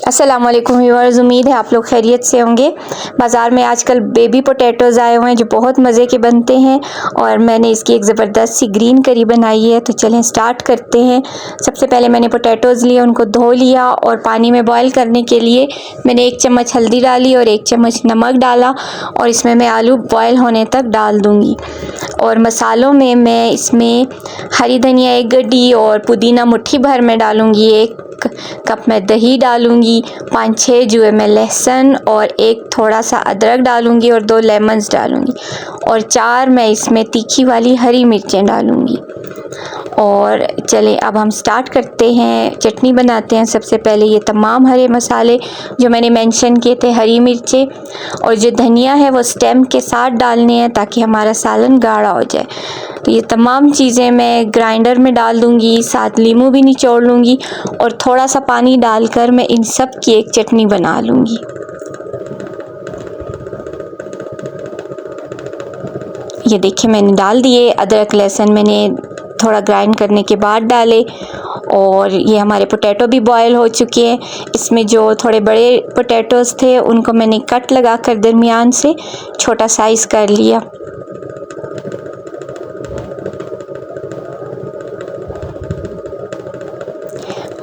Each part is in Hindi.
अस्सलाम वालेकुम व्यूअर्स, उम्मीद है आप लोग खैरियत से होंगे। बाज़ार में आजकल बेबी पोटैटोज़ आए हुए हैं जो बहुत मज़े के बनते हैं और मैंने इसकी एक ज़बरदस्त सी ग्रीन करी बनाई है। तो चलें स्टार्ट करते हैं। सबसे पहले मैंने पोटैटोज़ लिए, उनको धो लिया और पानी में बॉईल करने के लिए मैंने 1 चम्मच हल्दी डाली और 1 चम्मच नमक डाला और इसमें मैं आलू बॉयल होने तक डाल दूँगी। और मसालों में मैं इसमें हरी धनिया 1 गड्डी और पुदीना मुट्ठी भर में डालूँगी, 1 कप मैं दही डालूँगी, 5-6 जुए में लहसुन और 1 थोड़ा सा अदरक डालूँगी और 2 लेमन्स डालूँगी और 4 मैं इसमें तीखी वाली हरी मिर्चें डालूँगी। और चलें अब हम स्टार्ट करते हैं, चटनी बनाते हैं। सबसे पहले ये तमाम हरे मसाले जो मैंने मेंशन किए थे, हरी मिर्चें और जो धनिया है वो स्टेम के साथ डालने हैं ताकि हमारा सालन गाढ़ा हो जाए। तो ये तमाम चीज़ें मैं ग्राइंडर में डाल दूँगी, साथ नींबू भी निचोड़ लूँगी और थोड़ा सा पानी डालकर मैं इन सब की एक चटनी बना लूँगी। ये देखिए मैंने डाल दिए। अदरक लहसुन मैंने थोड़ा ग्राइंड करने के बाद डाले और ये हमारे पोटैटो भी बॉयल हो चुके हैं। इसमें जो थोड़े बड़े पोटैटोज़ थे उनको मैंने कट लगाकर दरमियान से छोटा साइज़ कर लिया।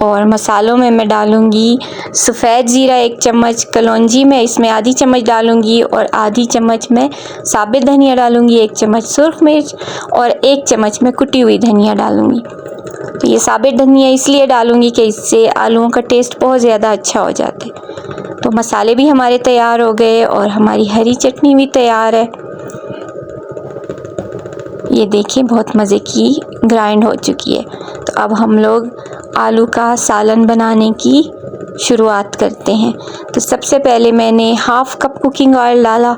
और मसालों में मैं डालूँगी सफ़ेद ज़ीरा 1 चम्मच, कलौंजी मैं इसमें आधी चम्मच डालूँगी और आधी चम्मच मैं साबित धनिया डालूँगी, 1 चम्मच सुर्ख मिर्च और 1 चम्मच मैं कुटी हुई धनिया डालूँगी। तो ये साबित धनिया इसलिए डालूँगी कि इससे आलूओं का टेस्ट बहुत ज़्यादा अच्छा हो जाता है। तो मसाले भी हमारे तैयार हो गए और हमारी हरी चटनी भी तैयार है। ये देखिए बहुत मज़े की ग्राइंड हो चुकी है। तो अब हम लोग आलू का सालन बनाने की शुरुआत करते हैं। तो सबसे पहले मैंने हाफ़ कप कुकिंग ऑयल डाला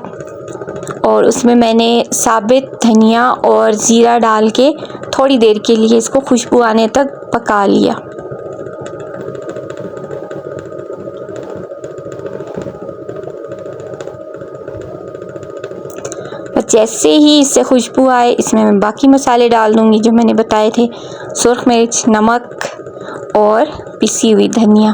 और उसमें मैंने साबित धनिया और ज़ीरा डाल के थोड़ी देर के लिए इसको खुशबू आने तक पका लिया। जैसे ही इससे खुशबू आए इसमें मैं बाकी मसाले डाल दूँगी जो मैंने बताए थे, सुर्ख मिर्च, नमक और पिसी हुई धनिया।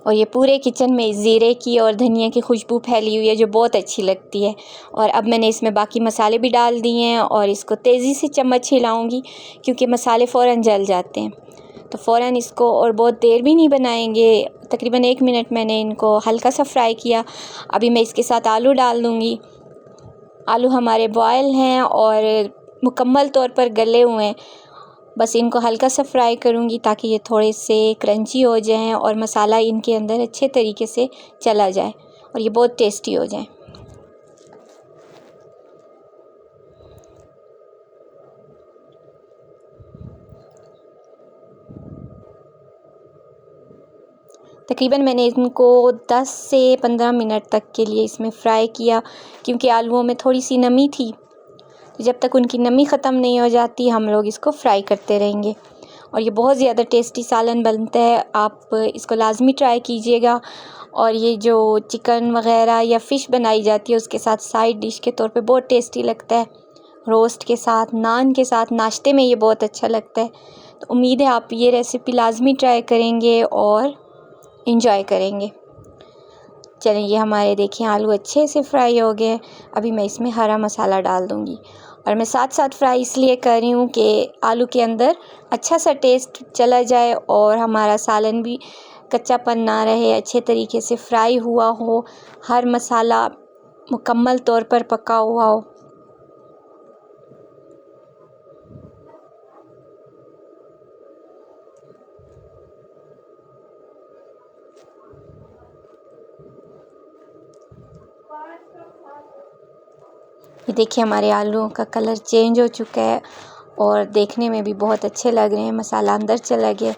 और ये पूरे किचन में ज़ीरे की और धनिया की खुशबू फैली हुई है जो बहुत अच्छी लगती है। और अब मैंने इसमें बाकी मसाले भी डाल दिए हैं और इसको तेज़ी से चम्मच हिलाऊंगी क्योंकि मसाले फ़ौरन जल जाते हैं। तो फ़ौरन इसको और बहुत देर भी नहीं बनाएंगे, तकरीबन 1 मिनट मैंने इनको हल्का सा फ्राई किया। अभी मैं इसके साथ आलू डाल दूँगी। आलू हमारे बॉयल हैं और मुकम्मल तौर पर गले हुए हैं। बस इनको हल्का सा फ्राई करूँगी ताकि ये थोड़े से क्रंची हो जाएं और मसाला इनके अंदर अच्छे तरीके से चला जाए और ये बहुत टेस्टी हो जाए। तकरीबन मैंने इनको 10 से 15 मिनट तक के लिए इसमें फ़्राई किया क्योंकि आलूओं में थोड़ी सी नमी थी। तो जब तक उनकी नमी ख़त्म नहीं हो जाती हम लोग इसको फ्राई करते रहेंगे और ये बहुत ज़्यादा टेस्टी सालन बनता है। आप इसको लाज़मी ट्राई कीजिएगा। और ये जो चिकन वग़ैरह या फ़िश बनाई जाती है उसके साथ साइड डिश के तौर पे बहुत टेस्टी लगता है। रोस्ट के साथ, नान के साथ, नाश्ते में ये बहुत अच्छा लगता है। तो उम्मीद है आप ये रेसिपी लाज़मी ट्राई करेंगे और इंजॉय करेंगे। चलें ये हमारे देखें आलू अच्छे से फ्राई हो गए। अभी मैं इसमें हरा मसाला डाल दूँगी और मैं साथ साथ फ्राई इसलिए कर रही हूँ कि आलू के अंदर अच्छा सा टेस्ट चला जाए और हमारा सालन भी कच्चापन ना रहे, अच्छे तरीके से फ्राई हुआ हो, हर मसाला मुकम्मल तौर पर पका हुआ हो। ये देखिए हमारे आलूओं का कलर चेंज हो चुका है और देखने में भी बहुत अच्छे लग रहे हैं, मसाला अंदर चला गया।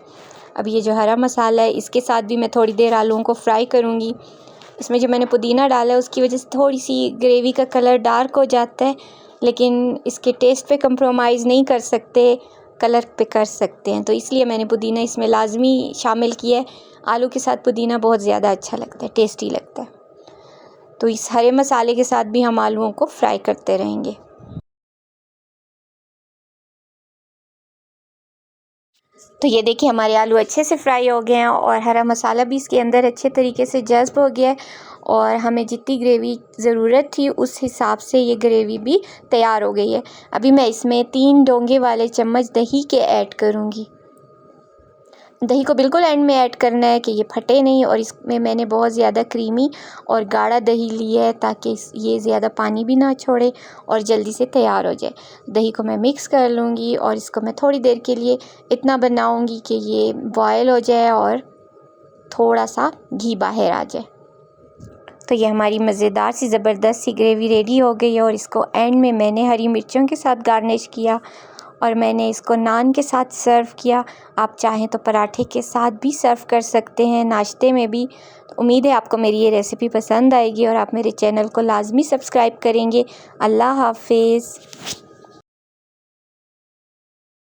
अब ये जो हरा मसाला है इसके साथ भी मैं थोड़ी देर आलूओं को फ्राई करूँगी। इसमें जो मैंने पुदीना डाला है उसकी वजह से थोड़ी सी ग्रेवी का कलर डार्क हो जाता है, लेकिन इसके टेस्ट पे कंप्रोमाइज़ नहीं कर सकते, कलर पे कर सकते हैं। तो इसलिए मैंने पुदीना इसमें लाजमी शामिल किया है। आलू के साथ पुदीना बहुत ज़्यादा अच्छा लगता है, टेस्टी लगता है। तो इस हरे मसाले के साथ भी हम आलूओं को फ्राई करते रहेंगे। तो ये देखिए हमारे आलू अच्छे से फ्राई हो गए हैं और हरा मसाला भी इसके अंदर अच्छे तरीके से जज़्ब हो गया है और हमें जितनी ग्रेवी ज़रूरत थी उस हिसाब से ये ग्रेवी भी तैयार हो गई है। अभी मैं इसमें 3 डोंगे वाले चम्मच दही के ऐड करूँगी। दही को बिल्कुल एंड में ऐड करना है कि ये फटे नहीं, और इसमें मैंने बहुत ज़्यादा क्रीमी और गाढ़ा दही लिया है ताकि ये ज़्यादा पानी भी ना छोड़े और जल्दी से तैयार हो जाए। दही को मैं मिक्स कर लूँगी और इसको मैं थोड़ी देर के लिए इतना बनाऊँगी कि ये बॉयल हो जाए और थोड़ा सा घी बाहर आ जाए। तो ये हमारी मज़ेदार सी ज़बरदस्त सी ग्रेवी रेडी हो गई है और इसको एंड में मैंने हरी मिर्चों के साथ गार्निश किया और मैंने इसको नान के साथ सर्व किया। आप चाहें तो पराठे के साथ भी सर्व कर सकते हैं, नाश्ते में भी। उम्मीद है आपको मेरी ये रेसिपी पसंद आएगी और आप मेरे चैनल को लाजमी सब्सक्राइब करेंगे। अल्लाह हाफिज़।